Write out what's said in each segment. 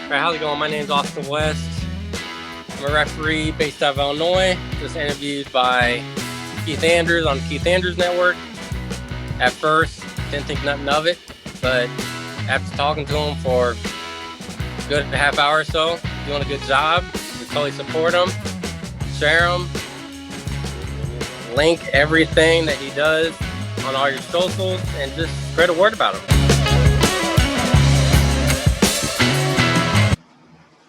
Right, how's it going? My name's Austin West. I'm a referee based out of Illinois. Just interviewed by Keith Andrews on KeithAndrewNetWork. At first, didn't think nothing of it, but after talking to him for a good half hour or so, doing a good job. We totally support him, share him, link everything that he does on all your socials, and just spread a word about him.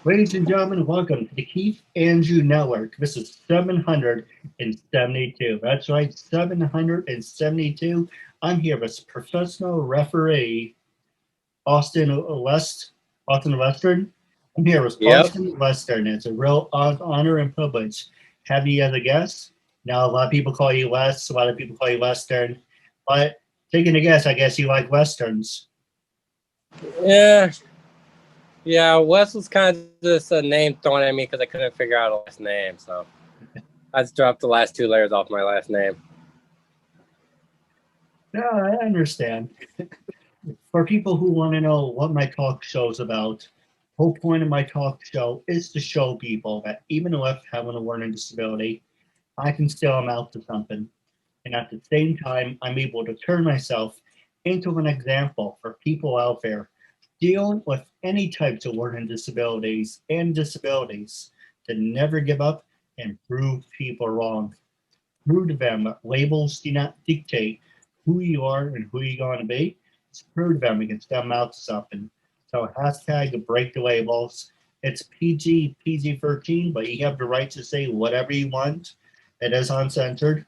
Ladies and gentlemen, welcome to the Keith Andrew Network. This is 772. That's right, 772. I'm here with professional referee Austin Western. I'm here with Austin Western. It's a real honor and privilege to have you as a guest. Now, a lot of people call you West, a lot of people call you Western, but taking a guess, I guess you like Westerns. Yeah, Wes was kind of just a name thrown at me because I couldn't figure out a last name. So I just dropped the last two letters off my last name. Yeah, I understand. For people who want to know what my talk show is about, the whole point of my talk show is to show people that even with having a learning disability, I can still amount to something. And at the same time, I'm able to turn myself into an example for people out there dealing with any types of learning disabilities and disabilities to never give up and prove people wrong. Prove to them that labels do not dictate who you are and who you're going to be. It's prove to them we can step out to something. So hashtag break the labels. It's PG-13, but you have the right to say whatever you want. It is uncensored,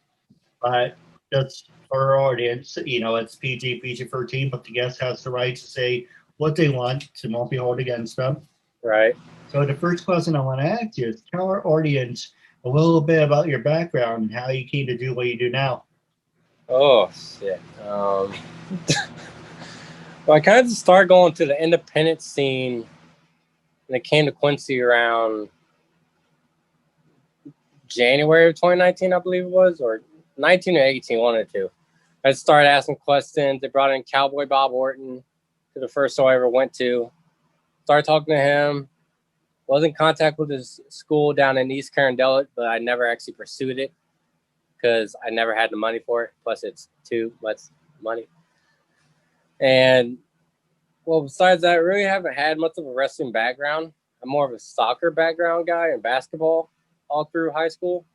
but just for our audience, it's PG-13, but the guest has the right to say what they want to won't be held against them. Right. So the first question I want to ask you is tell our audience a little bit about your background and how you came to do what you do now. Oh, shit. Well, I kind of started going to the independent scene, and it came to Quincy around January of 2019, I believe it was, or 19 or 18, one or two. I started asking questions. They brought in Cowboy Bob Orton to the first show I ever went to. Started talking to him. Was in contact with his school down in East Carindale, but I never actually pursued it because I never had the money for it. Plus, it's too much money. And, well, besides that, I really haven't had much of a wrestling background. I'm more of a soccer background guy and basketball all through high school.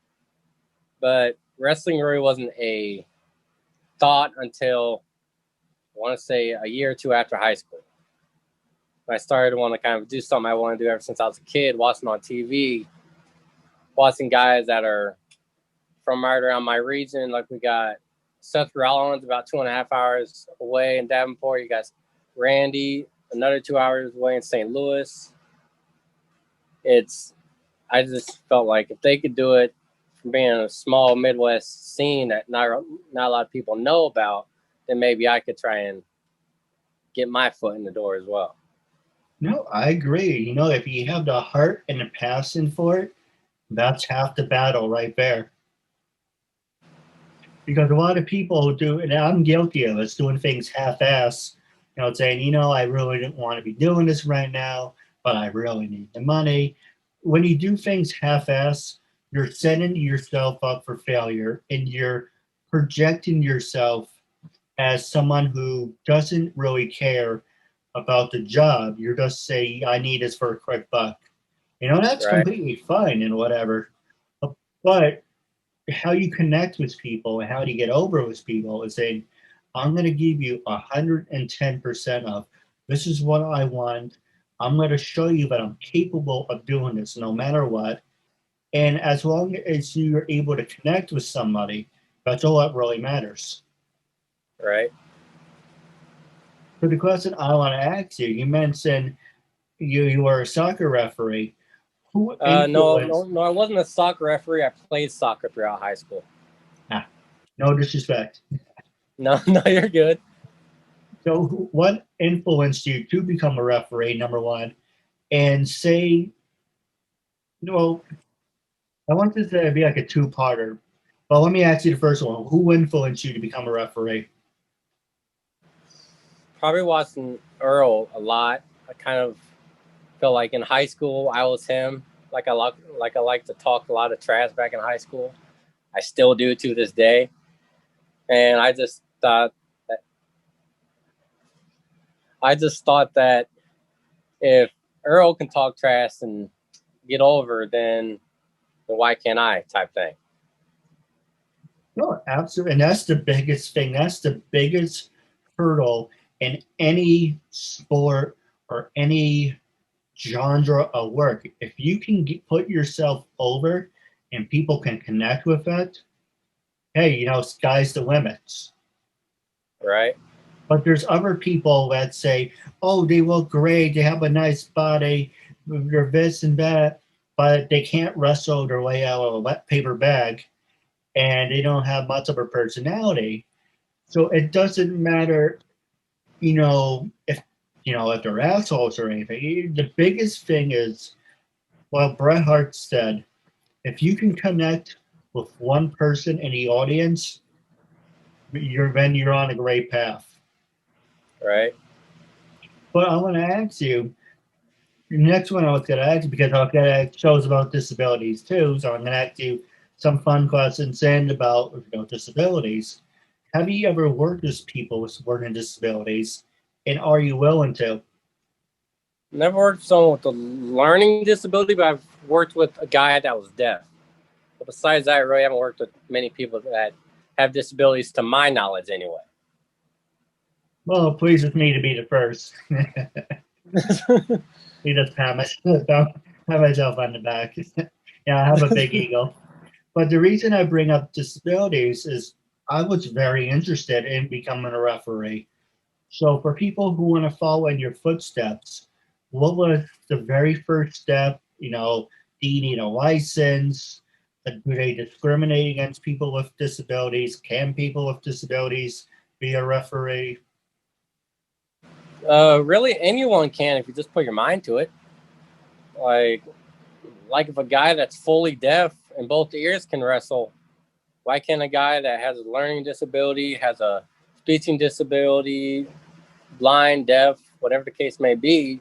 But wrestling really wasn't a thought until, I want to say, a year or two after high school. I started to want to kind of do something I want to do ever since I was a kid, watching on TV, watching guys that are from right around my region. Like we got Seth Rollins about 2.5 hours away in Davenport. You got Randy another 2 hours away in St. Louis. I just felt like if they could do it from being in a small Midwest scene that not a lot of people know about, then maybe I could try and get my foot in the door as well. No, I agree. If you have the heart and the passion for it, that's half the battle right there. Because a lot of people do, and I'm guilty of it, doing things half-ass, saying, I really didn't want to be doing this right now, but I really need the money. When you do things half-ass, you're setting yourself up for failure, and you're projecting yourself as someone who doesn't really care about the job. You're just saying, I need this for a quick buck. That's Right. completely fine and whatever. But how you connect with people and how you get over with people is saying, I'm going to give you 110% of this is what I want. I'm going to show you that I'm capable of doing this no matter what. And as long as you're able to connect with somebody, that's all that really matters. Right. So the question I want to ask you, you mentioned you were a soccer referee. No, I wasn't a soccer referee. I played soccer throughout high school. No disrespect. No, you're good. So what influenced you to become a referee, number one? And say, I want this to be like a two-parter. But let me ask you the first one. Who influenced you to become a referee? Probably watching Earl a lot. I kind of feel like in high school I was him. Like I like to talk a lot of trash back in high school. I still do to this day. And I just thought that if Earl can talk trash and get over, then why can't I? Type thing. No, absolutely. And that's the biggest thing. That's the biggest hurdle in any sport or any genre of work. If you can put yourself over and people can connect with it, hey, sky's the limits. Right. But there's other people that say, oh, they look great, they have a nice body, they're this and that, but they can't wrestle their way out of a wet paper bag and they don't have much of a personality. So it doesn't matter, if they're assholes or anything. The biggest thing is, well, Bret Hart said, if you can connect with one person in the audience, you're on a great path. Right. But I want to ask you, the next one I was going to ask you, because I've got shows about disabilities too, so I'm going to ask you some fun questions and about disabilities. Have you ever worked with people with learning disabilities, and are you willing to? Never worked with someone with a learning disability, but I've worked with a guy that was deaf. But besides that, I really haven't worked with many people that have disabilities, to my knowledge, anyway. Well, it pleases me to be the first. He just pat myself on the back. Yeah, I have a big ego. But the reason I bring up disabilities is I was very interested in becoming a referee. So for people who want to follow in your footsteps, what was the very first step? Do you need a license? Do they discriminate against people with disabilities? Can people with disabilities be a referee? Really, anyone can if you just put your mind to it. Like if a guy that's fully deaf and both ears can wrestle, why can't a guy that has a learning disability, has a speaking disability, blind, deaf, whatever the case may be,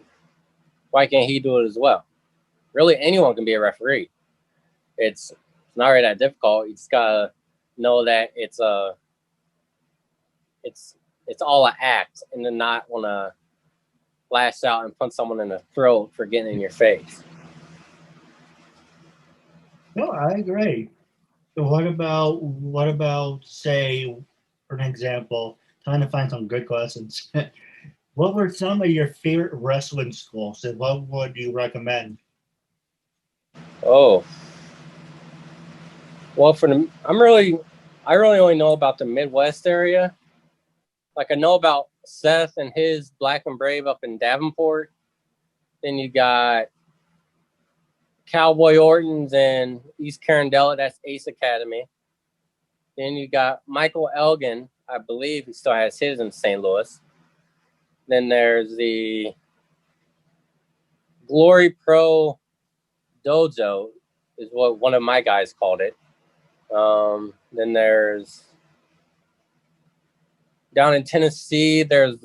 why can't he do it as well? Really, anyone can be a referee. It's not really that difficult. You just gotta know that it's all an act, and then not want to lash out and punch someone in the throat for getting in your face. No, I agree. So what about say, for an example, trying to find some good questions. What were some of your favorite wrestling schools, and what would you recommend? Oh, well, I really only know about the Midwest area. Like I know about Seth and his Black and Brave up in Davenport. Then you got Cowboy Orton's in East Carindale. That's Ace Academy. Then you got Michael Elgin. I believe he still has his in St. Louis. Then there's the Glory Pro Dojo is what one of my guys called it. Then there's down in Tennessee, there's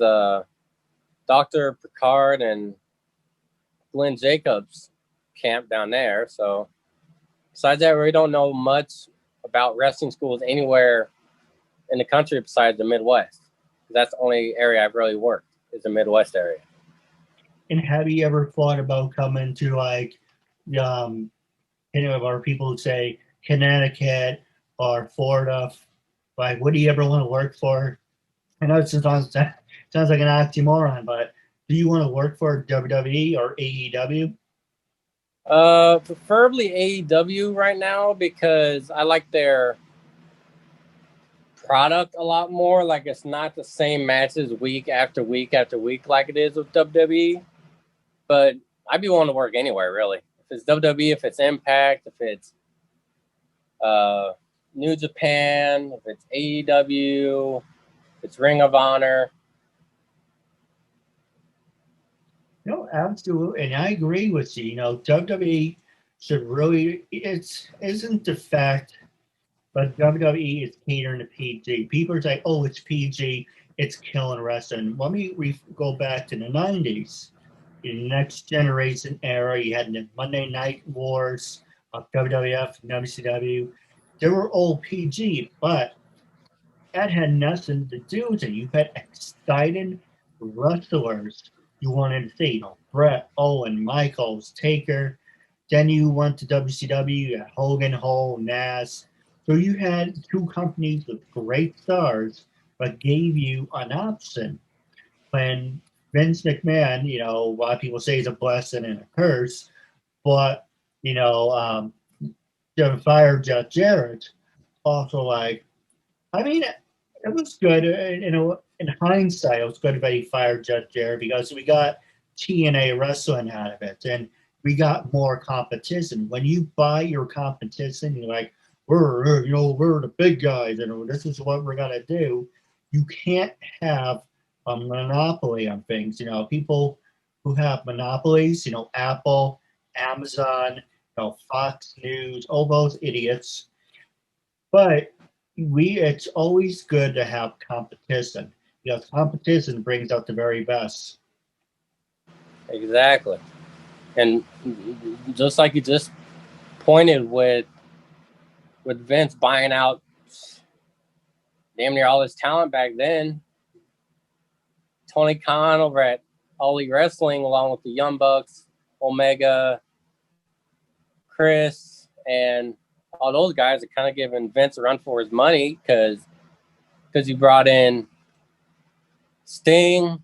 Dr. Picard and Glenn Jacobs camp down there. So besides that, we don't know much about wrestling schools anywhere in the country besides the Midwest. That's the only area I've really worked, is the Midwest area. And have you ever thought about coming to or people who say Connecticut or Florida? Like, what do you ever want to work for? I know it sounds like an oxymoron, but do you want to work for WWE or AEW? Preferably AEW right now because I like their product a lot more. Like it's not the same matches week after week after week like it is with WWE. But I'd be willing to work anywhere really. If it's WWE, if it's Impact, if it's New Japan, if it's AEW, if it's Ring of Honor. No, absolutely, and I agree with you. WWE should really. Isn't the fact, but WWE is catering to PG. People are saying, "Oh, it's PG. It's killing wrestling." Let me go back to the '90s. the next generation era. You had the Monday Night Wars of WWF and WCW. They were all PG, but that had nothing to do with it. You had exciting wrestlers you wanted to see. You know, Brett, Owen, Michaels, Taker. Then you went to WCW, you had Hogan, Hall, Nass. So you had two companies with great stars, but gave you an option. When Vince McMahon, you know, a lot of people say he's a blessing and a curse, but, you know, fired Jeff Jarrett, also like, I mean, it was good. You know, in hindsight, it was good that he fired Jeff Jarrett because we got TNA wrestling out of it, and we got more competition. When you buy your competition, you're like, we're the big guys, and this is what we're gonna do. You can't have a monopoly on things. You know, people who have monopolies, you know, Apple, Amazon, you know, Fox News, all those idiots. But it's always good to have competition because competition brings out the very best. Exactly. And just like you just pointed with Vince buying out damn near all his talent back then, Tony Khan over at All Elite Wrestling, along with the Young Bucks, Omega, Chris, and all those guys are kind of giving Vince a run for his money because he brought in Sting,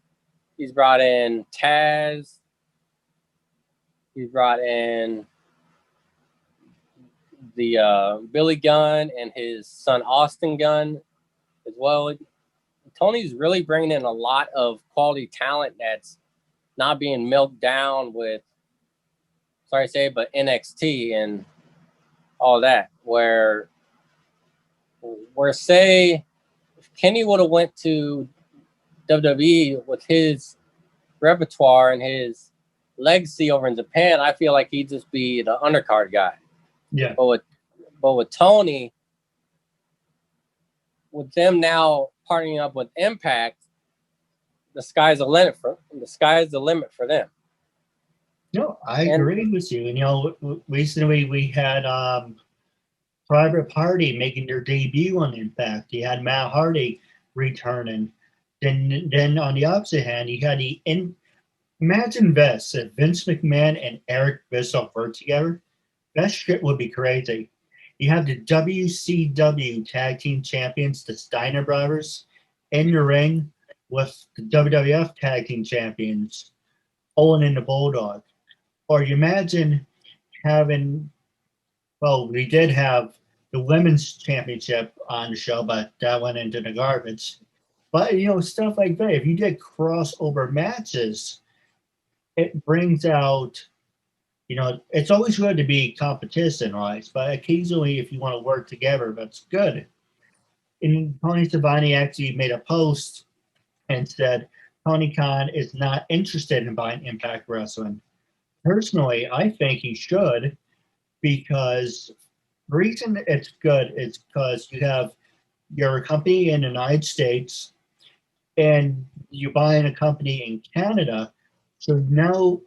he's brought in Taz, he's brought in the Billy Gunn and his son Austin Gunn as well. Tony's really bringing in a lot of quality talent that's not being milked down with, sorry to say, but NXT and all that. Where say if Kenny would have went to WWE with his repertoire and his legacy over in Japan, I feel like he'd just be the undercard guy. Yeah. But with Tony, with them now partnering up with Impact, the sky's the limit for them. No, I agree with you. And, you know, recently we had Private Party making their debut on Impact. You had Matt Hardy returning. Then on the opposite hand, you had imagine this if Vince McMahon and Eric Bischoff were together. That shit would be crazy. You have the WCW Tag Team Champions, the Steiner Brothers, in the ring with the WWF Tag Team Champions, Owen and the Bulldog. Or you imagine having, well, we did have the Women's Championship on the show, but that went into the garbage. But, you know, stuff like that. If you did crossover matches, it brings out, you know, it's always good to be competition, right? But occasionally, if you want to work together, that's good. And Tony Schiavone actually made a post and said Tony Khan is not interested in buying Impact Wrestling. Personally, I think he should because the reason it's good is because you're a company in the United States and you're buying a company in Canada. So now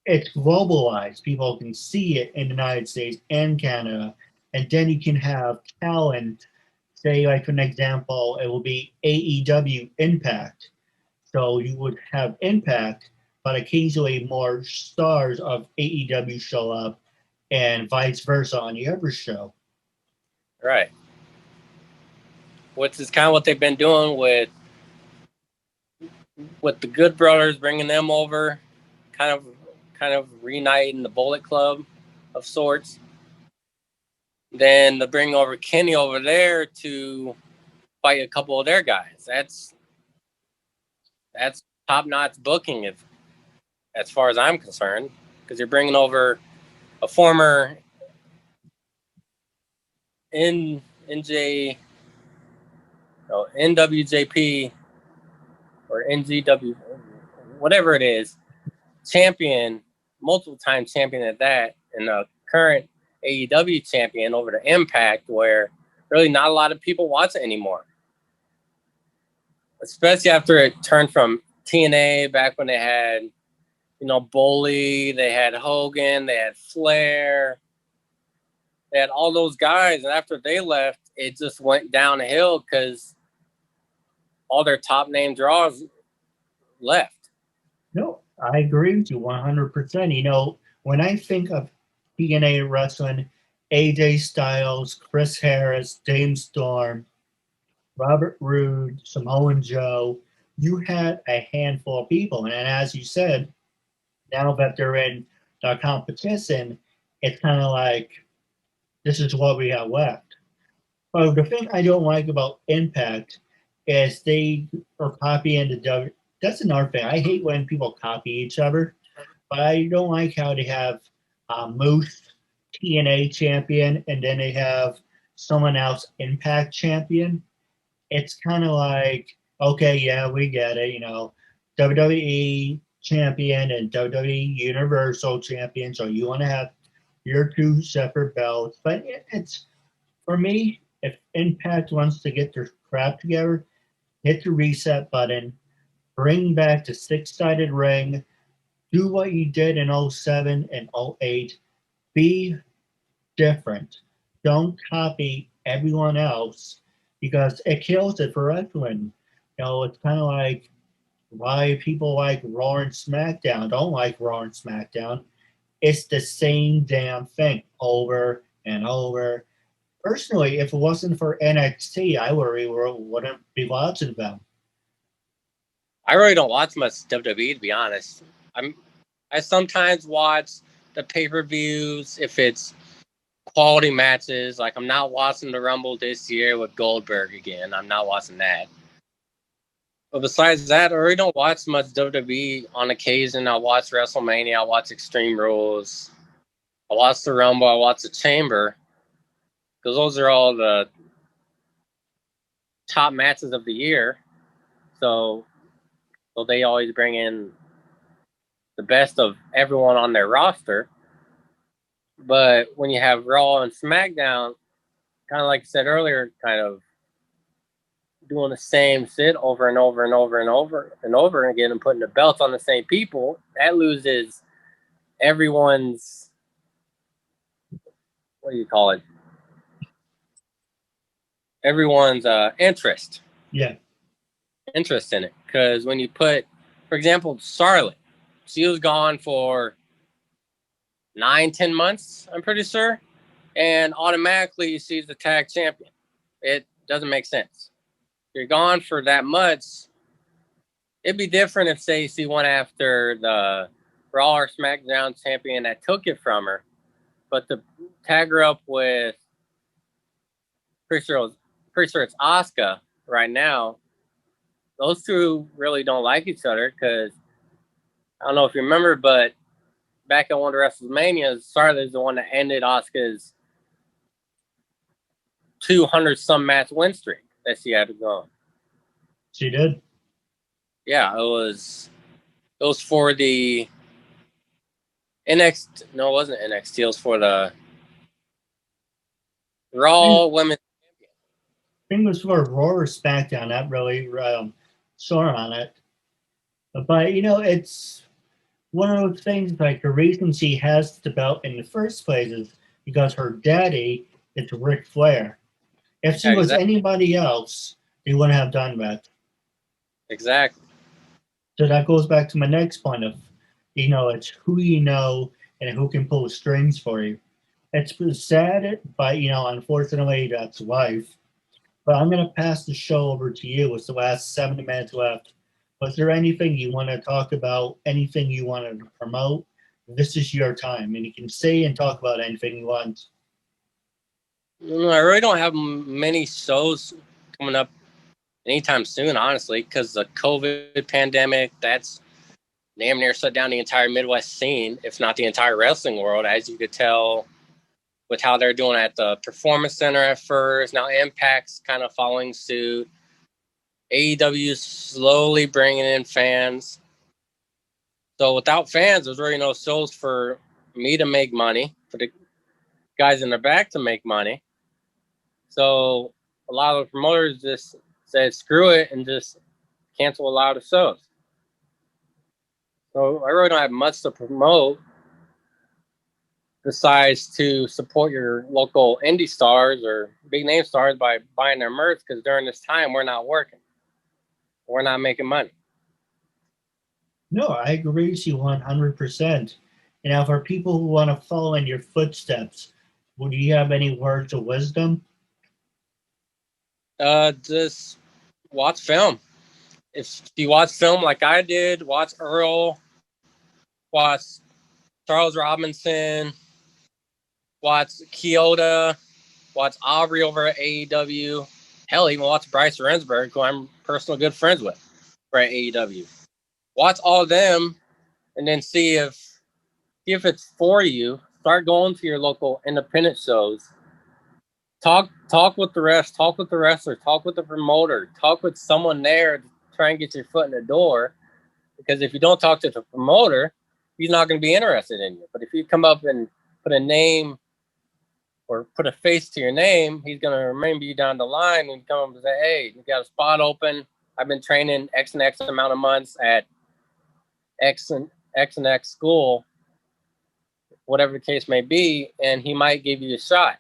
it's globalized. People can see it in the United States and Canada. And then you can have talent. Say, like, for an example, it will be AEW Impact. So you would have Impact, but occasionally more stars of AEW show up and vice versa on the other show. Right. Which is kind of what they've been doing with the Good Brothers, bringing them over, kind of reuniting the Bullet Club of sorts. Then to bring over Kenny over there to fight a couple of their guys. That's top-notch booking, as far as I'm concerned, because you're bringing over a former NWJP or NGW, whatever it is, champion, multiple-time champion at that, and a current AEW champion over to Impact, where really not a lot of people watch it anymore. Especially after it turned from TNA back when they had Bully, they had Hogan, they had Flair, they had all those guys. And after they left, it just went downhill because all their top name draws left. No, I agree with you 100%. When I think of TNA wrestling, AJ Styles, Chris Harris, James Storm, Robert Roode, Samoa Joe, you had a handful of people. And as you said, now that they're in the competition, it's kind of like, this is what we have left. But the thing I don't like about Impact is they are copying the W. That's another thing. I hate when people copy each other, but I don't like how they have Moose TNA champion and then they have someone else Impact champion. It's kind of like, okay, yeah, we get it. WWE champion and WWE Universal champion. So you want to have your two separate belts. But it's, for me, if Impact wants to get their crap together, hit the reset button, bring back the six-sided ring, do what you did in 07 and 08, be different. Don't copy everyone else because it kills it for everyone. It's kind of like why people like Raw and SmackDown don't like Raw and SmackDown. It's the same damn thing over and over. Personally, if it wasn't for NXT, I wouldn't be watching them. I really don't watch much WWE, to be honest. I sometimes watch the pay-per-views if it's quality matches. Like, I'm not watching the Rumble this year with Goldberg again. I'm not watching that. But besides that, I really don't watch much WWE. On occasion, I watch WrestleMania. I watch Extreme Rules. I watch the Rumble. I watch the Chamber. Because those are all the top matches of the year. So they always bring in the best of everyone on their roster. But when you have Raw and SmackDown, kind of like I said earlier, kind of doing the same shit over and over and over and over and over again and putting the belts on the same people, that loses everyone's, what do you call it? Everyone's interest. Yeah. Interest in it. Because when you put, for example, Charlotte, she was gone for 9-10 months, I'm pretty sure, and automatically she's the tag champion. It doesn't make sense. If you're gone for that much, it'd be different if, say, she went after the Raw or SmackDown champion that took it from her, but to tag her up with, pretty sure it's Asuka right now, those two really don't like each other because, I don't know if you remember, but back at one of the WrestleManias, Charlotte is the one that ended Asuka's 200-some match win streak that she had to go on. She did? Yeah, it was for the NXT. No, it wasn't NXT. It was for the Raw Women's Champion. I think it was for Raw or SmackDown. Not really sure on it. But, it's one of those things, like the reason she has the belt in the first place is because her daddy is Ric Flair. If she was anybody else, they wouldn't have done that. Exactly. So that goes back to my next point of, it's who you know and who can pull strings for you. It's sad, but, unfortunately, that's life. But I'm going to pass the show over to you. It's the last 7 minutes left. Was there anything you want to talk about, anything you want to promote? This is your time, and you can say and talk about anything you want. I really don't have many shows coming up anytime soon, honestly, because the COVID pandemic, that's damn near shut down the entire Midwest scene, if not the entire wrestling world, as you could tell with how they're doing at the Performance Center at first. Now Impact's kind of following suit. AEW slowly bringing in fans. So without fans, there's really no shows for me to make money, for the guys in the back to make money. So a lot of the promoters just said, screw it, and just cancel a lot of shows. So I really don't have much to promote besides to support your local indie stars or big name stars by buying their merch, because during this time we're not working. We're not making money. No, I agree with you 100%. And now for people who want to follow in your footsteps, would you have any words of wisdom? Just watch film. If you watch film like I did, watch Earl, watch Charles Robinson, watch Kyoto, watch Aubrey over at AEW. Hell, even watch Bryce Rensburg, who I'm personal good friends with, for at AEW. Watch all of them, and then see if it's for you. Start going to your local independent shows. Talk with the rest. Talk with the wrestler. Talk with the promoter. Talk with someone there to try and get your foot in the door. Because if you don't talk to the promoter, he's not going to be interested in you. But if you come up and put a name or put a face to your name, he's going to remember you down the line and come up and say, hey, you got a spot open. I've been training X and X amount of months at X and X school, whatever the case may be, and he might give you a shot.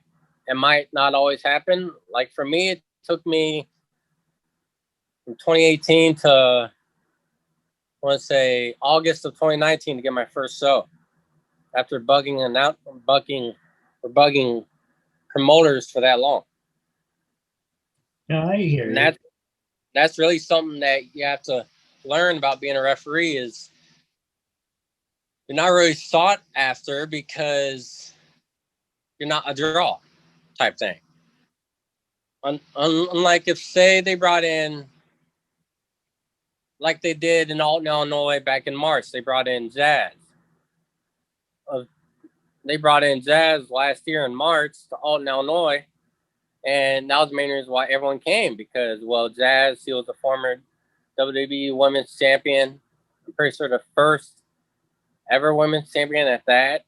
It might not always happen. Like for me, it took me from 2018 to, I want to say, August of 2019 to get my first show. After bugging promoters for that long. No, I hear you. And that's really something that you have to learn about being a referee, is you're not really sought after because you're not a draw type thing. Unlike if, say, they brought in, like they did in Alton, Illinois back in March, they brought in Jazz. They brought in Jazz last year in March to Alton, Illinois, and that was the main reason why everyone came, because, well, Jazz, he was a former WWE Women's Champion. I'm pretty sure the first ever Women's Champion at that.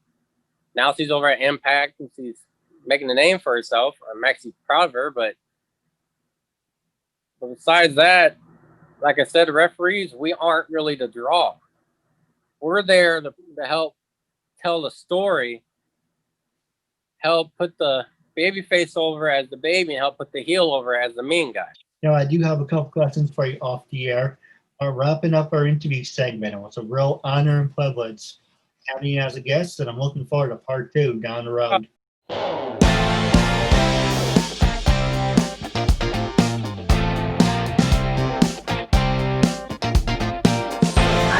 Now she's over at Impact, and she's making a name for herself. I'm actually proud of her, but besides that, like I said, the referees, we aren't really the draw. We're there to help tell the story, help put the baby face over as the baby, and help put the heel over as the mean guy. Now, I do have a couple questions for you off the air. Wrapping up our interview segment, it was a real honor and privilege having you as a guest, and I'm looking forward to part 2 down the road. I'm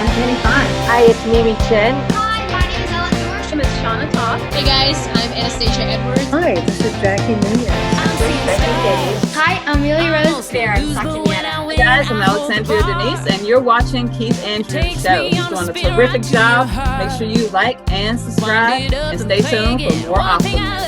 Penny Fine. Hi, it's Mimi Chen. Hi, my name is Ellen Dorsch. I'm Miss Shauna Toth. Hey guys, I'm Anastasia Edwards. Hi, this is Jackie Nunez. Hi, I'm Amelia Rose. I'm Sakiana. Hey guys, I'm Alexandria Denise, and you're watching Keith Andrews Show. He's doing a terrific job. Make sure you like and subscribe, and stay tuned for more awesomeness.